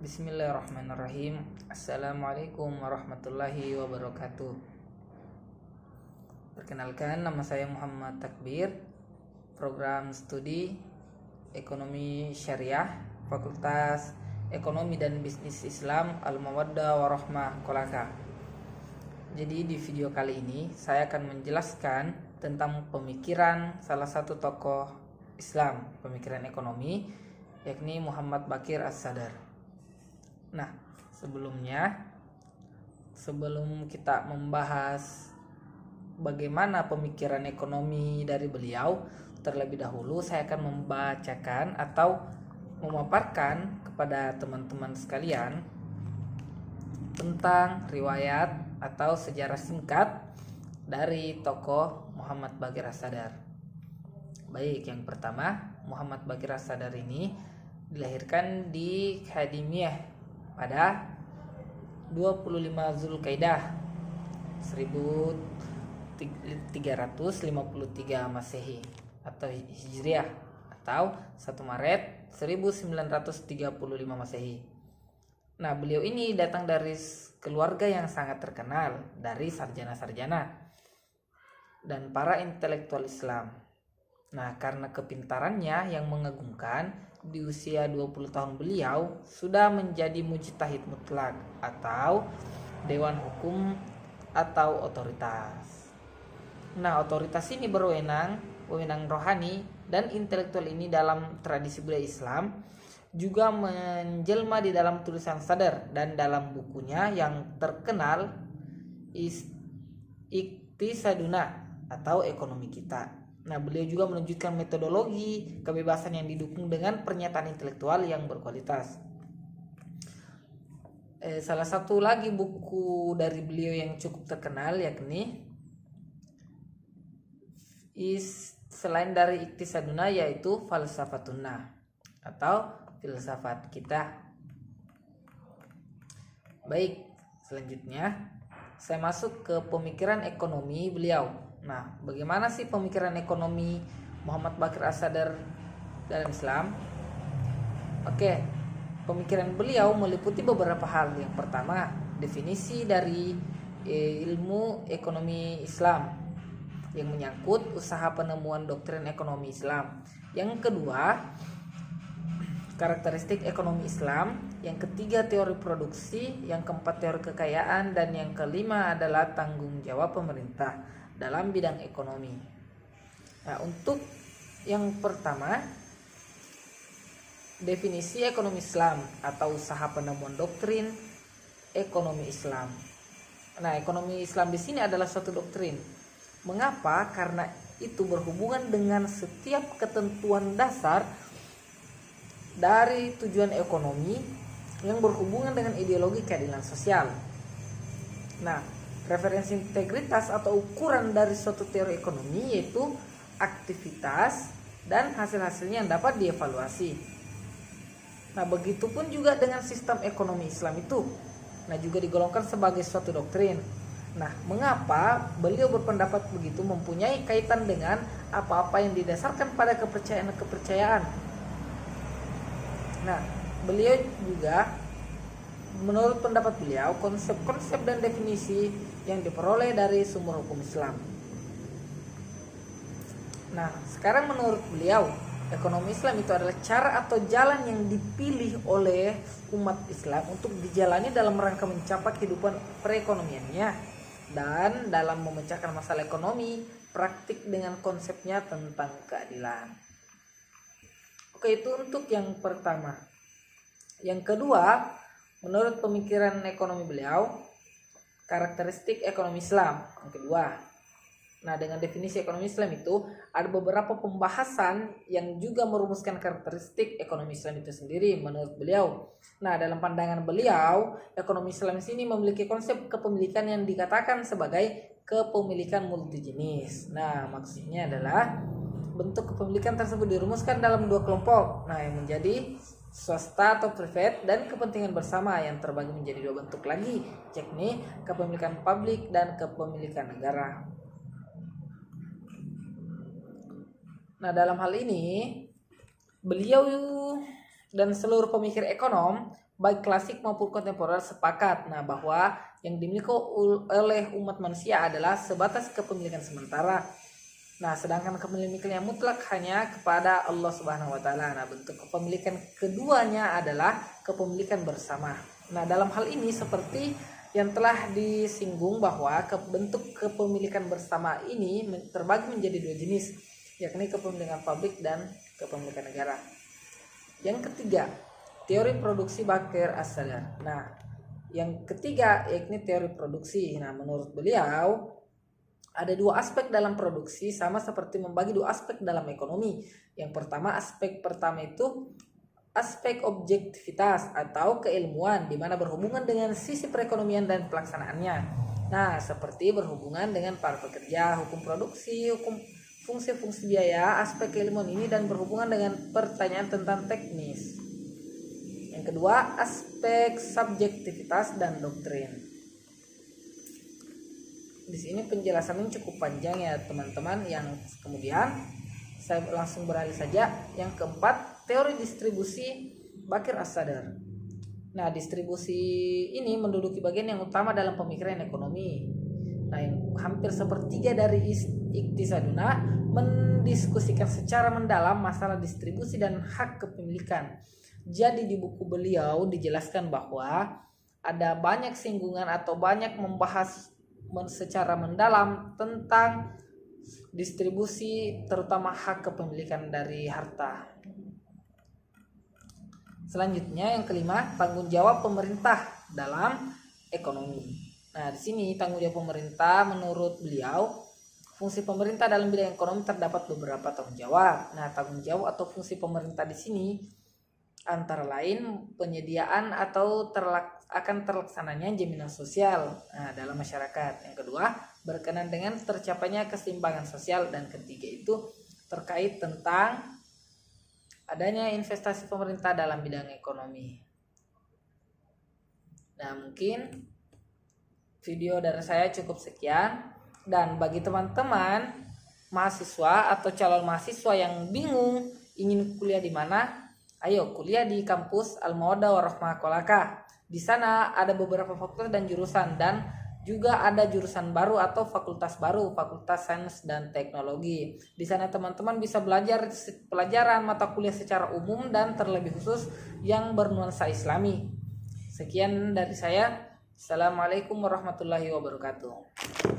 Bismillahirrahmanirrahim. Assalamualaikum warahmatullahi wabarakatuh. Perkenalkan, nama saya Muhammad Takbir, program studi Ekonomi Syariah, Fakultas Ekonomi dan Bisnis Islam Al-Mawaddah Warahmah Kolaka. Jadi di video kali ini saya akan menjelaskan tentang pemikiran salah satu tokoh Islam, pemikiran ekonomi, yakni Muhammad Baqir As-Sadar. Nah, sebelum kita membahas bagaimana pemikiran ekonomi dari beliau, terlebih dahulu saya akan membacakan atau memaparkan kepada teman-teman sekalian tentang riwayat atau sejarah singkat dari tokoh Muhammad Baqir As-Sadar. Baik, yang pertama, Muhammad Baqir As-Sadar ini dilahirkan di Khadimiyah pada 25 Zulkaidah 1353 Masehi atau Hijriah atau 1 Maret 1935 Masehi. Nah, beliau ini datang dari keluarga yang sangat terkenal dari sarjana-sarjana dan para intelektual Islam. Nah, karena kepintarannya yang mengagumkan, di usia 20 tahun beliau sudah menjadi mujtahid mutlak atau dewan hukum atau otoritas. Nah, otoritas ini wewenang rohani dan intelektual ini dalam tradisi budaya Islam juga menjelma di dalam tulisan Sadar dan dalam bukunya yang terkenal Iqtisaduna atau Ekonomi Kita. Nah, beliau juga menunjukkan metodologi kebebasan yang didukung dengan pernyataan intelektual yang berkualitas. Salah satu lagi buku dari beliau yang cukup terkenal yakni selain dari Iqtisaduna yaitu Falsafatuna atau filsafat kita. Baik, selanjutnya saya masuk ke pemikiran ekonomi beliau. Nah, bagaimana sih pemikiran ekonomi Muhammad Baqir As-Sadar dalam Islam? Oke, pemikiran beliau meliputi beberapa hal. Yang pertama, definisi dari ilmu ekonomi Islam yang menyangkut usaha penemuan doktrin ekonomi Islam. Yang kedua, karakteristik ekonomi Islam. Yang ketiga, teori produksi. Yang keempat, teori kekayaan. Dan yang kelima adalah tanggung jawab pemerintah dalam bidang ekonomi. Nah, untuk yang pertama, definisi ekonomi Islam atau usaha penemuan doktrin ekonomi Islam. Nah, ekonomi Islam di sini adalah suatu doktrin. Mengapa? Karena itu berhubungan dengan setiap ketentuan dasar dari tujuan ekonomi yang berhubungan dengan ideologi keadilan sosial. Nah, referensi integritas atau ukuran dari suatu teori ekonomi yaitu aktivitas dan hasil-hasilnya yang dapat dievaluasi. Nah, begitupun juga dengan sistem ekonomi Islam itu. Nah, juga digolongkan sebagai suatu doktrin. Nah, mengapa beliau berpendapat begitu? Mempunyai kaitan dengan apa-apa yang didasarkan pada kepercayaan. Nah, beliau juga, menurut pendapat beliau, konsep-konsep dan definisi yang diperoleh dari sumber hukum Islam. Nah, sekarang menurut beliau, ekonomi Islam itu adalah cara atau jalan yang dipilih oleh umat Islam untuk dijalani dalam rangka mencapai kehidupan perekonomiannya dan dalam memecahkan masalah ekonomi praktik dengan konsepnya tentang keadilan. Oke, itu untuk yang pertama. Yang kedua, menurut pemikiran ekonomi beliau, karakteristik ekonomi Islam. Yang kedua, nah, dengan definisi ekonomi Islam itu ada beberapa pembahasan yang juga merumuskan karakteristik ekonomi Islam itu sendiri menurut beliau. Nah, dalam pandangan beliau, ekonomi Islam sini memiliki konsep kepemilikan yang dikatakan sebagai kepemilikan multijenis. Nah, maksudnya adalah bentuk kepemilikan tersebut dirumuskan dalam dua kelompok. Nah, yang menjadi swasta atau private dan kepentingan bersama yang terbagi menjadi dua bentuk lagi, yakni kepemilikan publik dan kepemilikan negara. Nah, dalam hal ini beliau dan seluruh pemikir ekonom baik klasik maupun kontemporer sepakat bahwa yang dimiliki oleh umat manusia adalah sebatas kepemilikan sementara. Sedangkan kepemilikan yang mutlak hanya kepada Allah Subhanahu wa taala. Bentuk kepemilikan keduanya adalah kepemilikan bersama. Dalam hal ini seperti yang telah disinggung bahwa bentuk kepemilikan bersama ini terbagi menjadi dua jenis, yakni kepemilikan publik dan kepemilikan negara. Yang ketiga, teori produksi Bakir As-Sadar. Yang ketiga yakni teori produksi. Menurut beliau ada dua aspek dalam produksi, sama seperti membagi dua aspek dalam ekonomi. Yang pertama, aspek pertama itu aspek objektivitas atau keilmuan, di mana berhubungan dengan sisi perekonomian dan pelaksanaannya. Seperti berhubungan dengan para pekerja, hukum produksi, hukum fungsi-fungsi biaya, aspek keilmuan ini dan berhubungan dengan pertanyaan tentang teknis. Yang kedua, aspek subjektivitas dan doktrin. Di sini penjelasannya cukup panjang ya teman-teman. Yang kemudian saya langsung beralih saja. Yang keempat, teori distribusi Bakir As-Sadar. Distribusi ini menduduki bagian yang utama dalam pemikiran ekonomi. Yang hampir sepertiga dari Iqtisaduna mendiskusikan secara mendalam masalah distribusi dan hak kepemilikan. Jadi di buku beliau dijelaskan bahwa ada banyak singgungan atau banyak membahas secara mendalam tentang distribusi, terutama hak kepemilikan dari harta. Selanjutnya yang kelima, tanggung jawab pemerintah dalam ekonomi. Di sini tanggung jawab pemerintah menurut beliau, fungsi pemerintah dalam bidang ekonomi terdapat beberapa tanggung jawab. Tanggung jawab atau fungsi pemerintah di sini antara lain penyediaan atau akan terlaksananya jaminan sosial dalam masyarakat. Yang kedua, berkenan dengan tercapainya keseimbangan sosial, dan ketiga itu terkait tentang adanya investasi pemerintah dalam bidang ekonomi. Mungkin video dari saya cukup sekian, dan bagi teman-teman mahasiswa atau calon mahasiswa yang bingung ingin kuliah di mana, ayo kuliah di kampus Al-Mawaddah Warahmah Kolaka. Di sana ada beberapa fakultas dan jurusan, dan juga ada jurusan baru atau fakultas baru, Fakultas Sains dan Teknologi. Di sana teman-teman bisa belajar pelajaran mata kuliah secara umum dan terlebih khusus yang bernuansa Islami. Sekian dari saya. Assalamualaikum warahmatullahi wabarakatuh.